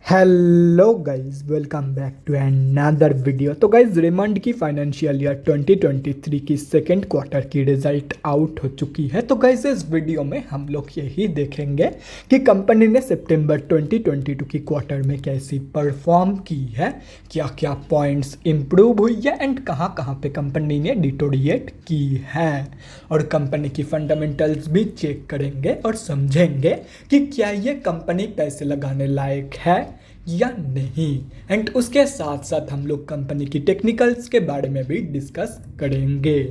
Hello guys, welcome back to another video. तो guys, Raymond की financial year 2023 की second quarter की result out हो चुकी है। तो गाइस, इस वीडियो में हम लोग यही देखेंगे कि कंपनी ने सितंबर 2022 की क्वार्टर में कैसी परफॉर्म की है, क्या क्या पॉइंट्स इम्प्रूव हुई है एंड कहाँ कहाँ पे कंपनी ने डिटोरिएट की है। और कंपनी की फंडामेंटल्स भी चेक करेंगे और समझेंगे कि क्या ये कंपनी पैसे लगाने लायक है या नहीं। एंड उसके साथ साथ हम लोग कंपनी की टेक्निकल्स के बारे में भी डिस्कस करेंगे।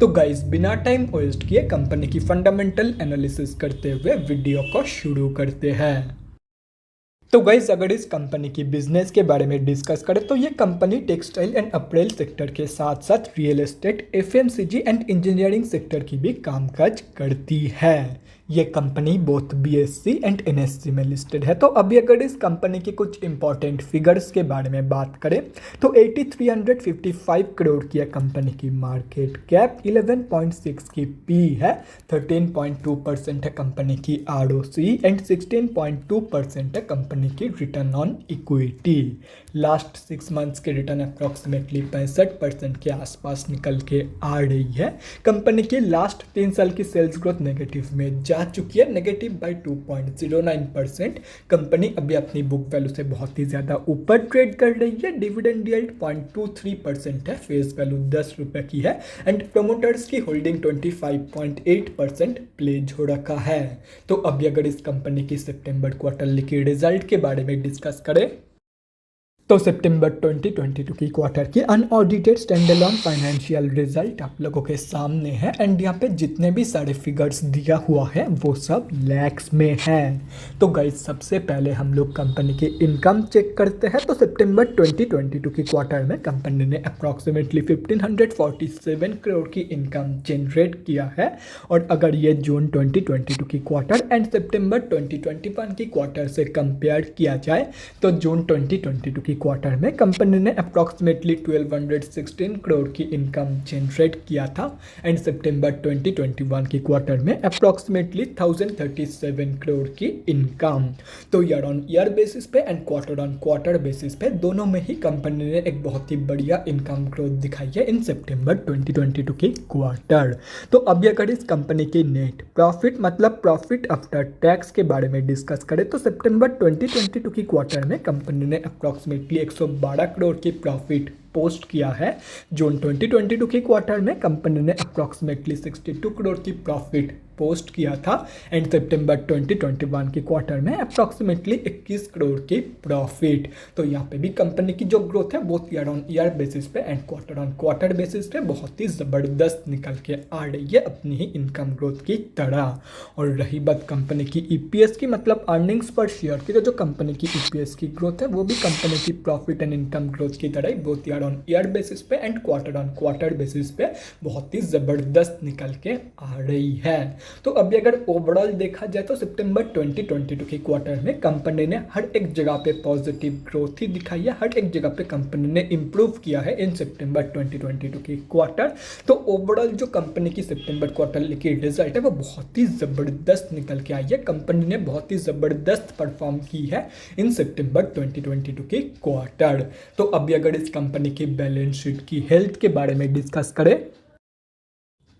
तो गाइस, बिना टाइम वेस्ट किए कंपनी की फंडामेंटल एनालिसिस करते हुए वीडियो को शुरू करते हैं। तो गाइस, अगर इस कंपनी की बिजनेस के बारे में डिस्कस करें तो ये company textile and April sector के साथ साथ real estate, FMCG and engineering sector की भी कामकाज करती है। ये company both BSc and NSC में लिस्टेड है। तो अभी अगर इस कंपनी की कुछ इंपॉर्टेंट फिगर्स के बारे में बात करें तो 8355 करोड़ की है कंपनी की मार्केट कैप, 11.6 की पी है, 13.2% है कंपनी की आरओसी एंड 16.2% है कंपनी की return on equity. Last 6 months के रिटर्न अप्रॉक्सीमेटली 65% के आसपास निकल के आ रही है। कंपनी की लास्ट 3 साल की सेल्स ग्रोथ नेगेटिव में जा चुकी है, नेगेटिव बाय 2.09%। कंपनी अभी अपनी बुक वैल्यू से बहुत ही ज़्यादा ऊपर ट्रेड कर रही है। डिविडेंड यील्ड 0.23% है, फेस वैल्यू 10 रुपये की है एंड प्रमोटर्स की होल्डिंग 25.8% प्लेज हो रखा है। तो अभी अगर इस कंपनी की सितंबर क्वार्टरली की रिजल्ट के बारे में डिस्कस करें तो सितंबर 2022 की क्वार्टर की अनऑडिटेड स्टैंडअलोन फाइनेंशियल रिजल्ट आप लोगों के सामने है एंड यहाँ पे जितने भी सारे फिगर्स दिया हुआ है वो सब लैक्स में है। तो गाइस, सबसे पहले हम लोग कंपनी की इनकम चेक करते हैं। तो सितंबर 2022 की क्वार्टर में कंपनी ने अप्रॉक्सीमेटली 1547 करोड़ की इनकम जनरेट किया है। और अगर ये जून 2022 की क्वार्टर एंड सितंबर 2021 की क्वार्टर से कंपेयर किया जाए तो जून 2022 की क्वार्टर में कंपनी ने अप्रॉक्सीमेटली 1216 करोड़ की इनकम जनरेट किया था एंड सितंबर 2021 की क्वार्टर में अप्रॉक्सीमेटली 1037 करोड़ की इनकम। तो ईयर ऑन ईयर बेसिस पे and quarter on quarter basis पे दोनों में ही कंपनी ने एक बहुत ही बढ़िया इनकम ग्रोथ दिखाई है इन सितंबर 2022 की क्वार्टर। तो अभी अगर इस कंपनी की नेट प्रॉफिट मतलब प्रॉफिट आफ्टर टैक्स के बारे में डिस्कस करें तो सितंबर 2022 की क्वार्टर में कंपनी ने अप्रॉक्सीमेटली 112 करोड़ की प्रॉफिट पोस्ट किया है। जून 2022 की क्वार्टर में कंपनी ने अप्रॉक्सीमेटली 62 करोड़ की प्रॉफिट पोस्ट किया था एंड सितंबर 2021 की क्वार्टर में अप्रॉक्सीमेटली 21 करोड़ की प्रॉफिट। तो यहाँ पे भी कंपनी की जो ग्रोथ है वो ईयर ऑन ईयर बेसिस पे and quarter on quarter basis पे बहुत ही ज़बरदस्त निकल के आ रही है अपनी ही इनकम ग्रोथ की तरह। और रही बात कंपनी की ईपीएस की मतलब अर्निंग्स पर शेयर की, तो जो कंपनी की ईपीएस की ग्रोथ है वो भी कंपनी की प्रॉफिट एंड इनकम ग्रोथ की तरह ही बहुत ईयर ऑन ईयर बेसिस पे and quarter on quarter basis पे बहुत ही ज़बरदस्त निकल के आ रही है। तो अभी अगर ओवरऑल देखा जाए तो सितंबर 2022 की क्वार्टर में कंपनी ने हर एक जगह पे पॉजिटिव ग्रोथ ही दिखाई है, हर एक जगह पे कंपनी ने इंप्रूव किया है इन सितंबर 2022 की क्वार्टर। तो ओवरऑल जो कंपनी की सितंबर क्वार्टर की रिजल्ट है वो बहुत ही ज़बरदस्त निकल के आई है। कंपनी ने बहुत ही ज़बरदस्त परफॉर्म की है इन सितंबर 2022 की क्वार्टर। तो अभी अगर इस कंपनी की बैलेंस शीट की हेल्थ के बारे में डिस्कस करें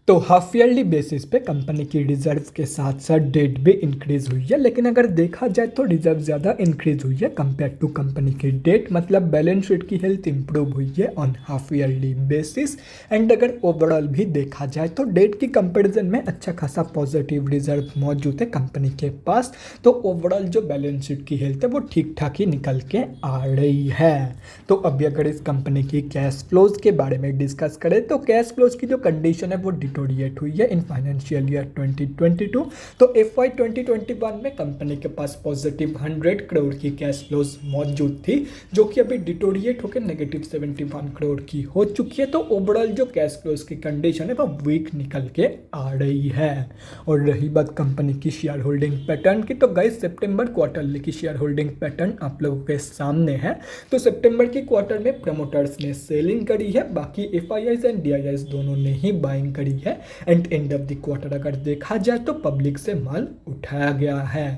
तो हाफ ईयरली बेसिस पे कंपनी की रिजर्व के साथ साथ डेट भी इंक्रीज हुई है, लेकिन अगर देखा जाए तो रिजर्व ज़्यादा इंक्रीज हुई है कंपेयर टू कंपनी की डेट, मतलब बैलेंस शीट की हेल्थ इंप्रूव हुई है on half yearly basis. And अगर ओवरऑल भी देखा जाए तो डेट की कंपैरिजन में अच्छा खासा पॉजिटिव रिजर्व मौजूद है कंपनी के पास। तो ओवरऑल जो बैलेंस शीट की हेल्थ है वो ठीक ठाक ही निकल के आ रही है। तो अभी अगर इस कंपनी की कैश फ्लोज के बारे में डिस्कस करें तो कैश फ्लोज की जो कंडीशन है वो डिटोरिएट हुई है इन फाइनेंशियल ईयर 2022। तो FY 2021 में कंपनी के पास पॉजिटिव 100 करोड़ की कैश फ्लोज मौजूद थी, जो कि अभी डिटोरिएट होकर नेगेटिव 71 करोड़ की हो चुकी है। तो ओवरऑल जो कैश फ्लोज की कंडीशन है वो वीक निकल के आ रही है। और रही बात कंपनी की शेयर होल्डिंग पैटर्न की, तो गाइस सितंबर क्वार्टरली की शेयर होल्डिंग पैटर्न आप लोगों के सामने है। तो सितंबर की क्वार्टर में प्रमोटर्स ने सेलिंग करी है, बाकी FIIs एंड DIIs दोनों ने ही बाइंग करी है and end of the quarter अगर देखा जाए तो पब्लिक से माल उठाया गया है।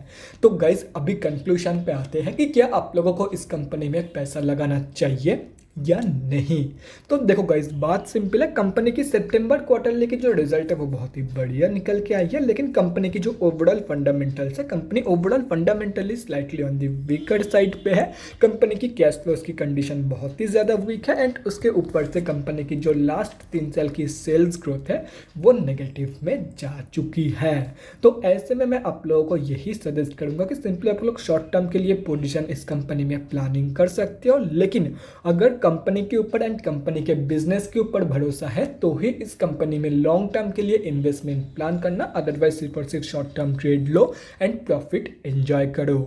तो गाइज अभी कंक्लूजन पे आते हैं कि क्या आप लोगों को इस कंपनी में पैसा लगाना चाहिए या नहीं। तो देखो गाइस बात सिंपल है, कंपनी की सितंबर क्वार्टरली की जो रिजल्ट है वो बहुत ही बढ़िया निकल के आई है, लेकिन कंपनी की जो ओवरऑल फंडामेंटल्स है, company overall fundamentally slightly on the weaker side पे है। कंपनी की कैश फ्लोज की कंडीशन बहुत ही ज़्यादा वीक है एंड उसके ऊपर से कंपनी की जो लास्ट 3 साल की सेल्स ग्रोथ है वो नेगेटिव में जा चुकी है। तो ऐसे में मैं आप लोगों को यही सजेस्ट करूंगा कि सिंपली आप लोग शॉर्ट टर्म के लिए पोजीशन इस कंपनी में प्लानिंग कर सकते हो, लेकिन अगर कंपनी के ऊपर एंड कंपनी के बिजनेस के ऊपर भरोसा है तो ही इस कंपनी में लॉन्ग टर्म के लिए इन्वेस्टमेंट प्लान करना, अदरवाइज सिर्फ और सिर्फ short term trade low and profit enjoy करो।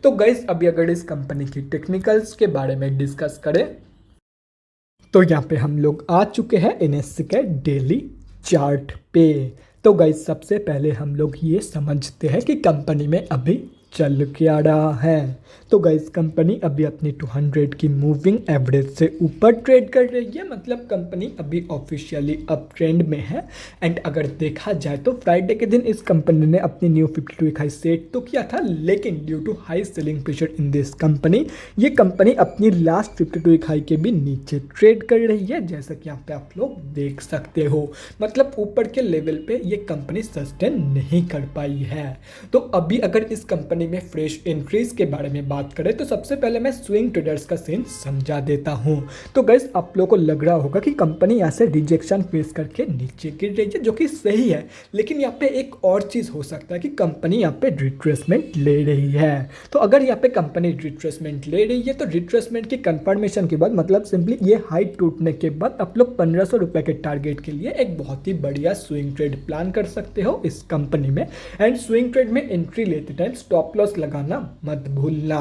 तो गाइस अभी अगर इस कंपनी की टेक्निकल्स के बारे में डिस्कस करें तो यहाँ पे हम लोग आ चुके हैं एनएससी के डेली चार्ट पे। तो गाइस सबसे पहले हम लोग ये समझते हैं कि कंपनी में अभी चल क्या रहा है। तो गाइस कंपनी अभी अपनी 200 की मूविंग एवरेज से ऊपर ट्रेड कर रही है, मतलब कंपनी अभी ऑफिशियली अप ट्रेंड में है। एंड अगर देखा जाए तो फ्राइडे के दिन इस कंपनी ने अपनी न्यू 52 वीक हाई सेट तो किया था, लेकिन due to high selling pressure in this company ये कंपनी अपनी लास्ट 52 वीक हाई के भी नीचे ट्रेड कर रही है, जैसा कि यहाँ पे आप लोग देख सकते हो। मतलब ऊपर के लेवल पे ये कंपनी सस्टेन नहीं कर पाई है। तो अभी अगर इस कंपनी में फ्रेश एंट्रीज के बारे में बात करें तो सबसे पहले मैं स्विंग ट्रेडर्स का सीन समझा देता हूं। तो गाइस आप लोगों को लग रहा होगा कि कंपनी यहाँ से रिजेक्शन फेस करके नीचे गिर रही है, जो कि सही है, लेकिन यहाँ पे एक और चीज़ हो सकता है कि कंपनी यहाँ पे रिट्रेसमेंट ले रही है। तो अगर यहाँ पे कंपनी रिट्रेसमेंट ले रही है तो रिट्रेसमेंट की कंफर्मेशन के बाद, मतलब सिंपली ये हाइट टूटने के बाद आप लोग 1500 रुपये के टारगेट के लिए एक बहुत ही बढ़िया स्विंग ट्रेड प्लान कर सकते हो इस कंपनी में। एंड स्विंग ट्रेड में एंट्री लेते टाइम स्टॉप लॉस लगाना मत भूलना।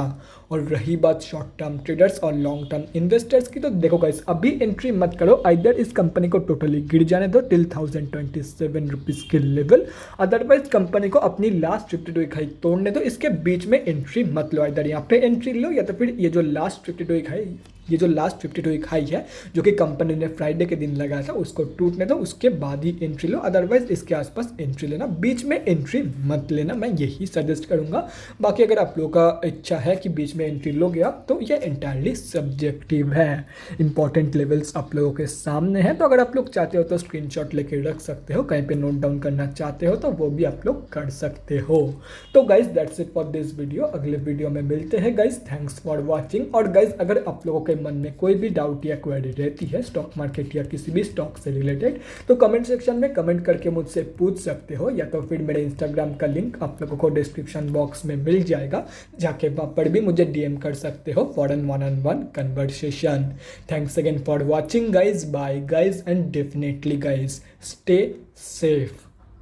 और रही बात शॉर्ट टर्म ट्रेडर्स और लॉन्ग टर्म इन्वेस्टर्स की, तो देखो गाइस अभी एंट्री मत करो, आइदर इस कंपनी को टोटली गिर जाने दो टिल 1027 रुपीज़ के लेवल, अदरवाइज कंपनी को अपनी लास्ट 52 वीक हाई तोड़ने दो। इसके बीच में एंट्री मत लो, आइदर यहाँ पे एंट्री लो या तो फिर ये जो लास्ट 52 वीक हाई, ये जो लास्ट 52 वीक हाई है जो कि कंपनी ने फ्राइडे के दिन लगाया था उसको टूटने दो, उसके बाद ही एंट्री लो, अदरवाइज इसके आसपास एंट्री लेना, बीच में एंट्री मत लेना, मैं यही सजेस्ट करूंगा। बाकी अगर आप लोगों का इच्छा है कि बीच में एंट्री लोगे आप तो ये एंटायरली सब्जेक्टिव है। इंपॉर्टेंट लेवल्स आप लोगों के सामने हैं, तो अगर आप लोग चाहते हो तो स्क्रीनशॉट लेके रख सकते हो, कहीं पे नोट डाउन करना चाहते हो तो वो भी आप लोग कर सकते हो। तो guys that's it for this video, अगले वीडियो में मिलते हैं गाइज, थैंक्स फॉर वॉचिंग। और गाइज अगर आप लोगों के मन में कोई भी डाउट या क्वेरी रहती है स्टॉक मार्केट या किसी भी स्टॉक से रिलेटेड तो कमेंट सेक्शन में कमेंट करके मुझसे पूछ सकते हो, या तो फिर मेरे इंस्टाग्राम का लिंक आप लोगों को डिस्क्रिप्शन बॉक्स में मिल जाएगा, जाके वहाँ पर भी मुझे डीएम कर सकते हो for an 1-on-1 conversation. Thanks again for watching guys, bye guys and definitely guys stay safe.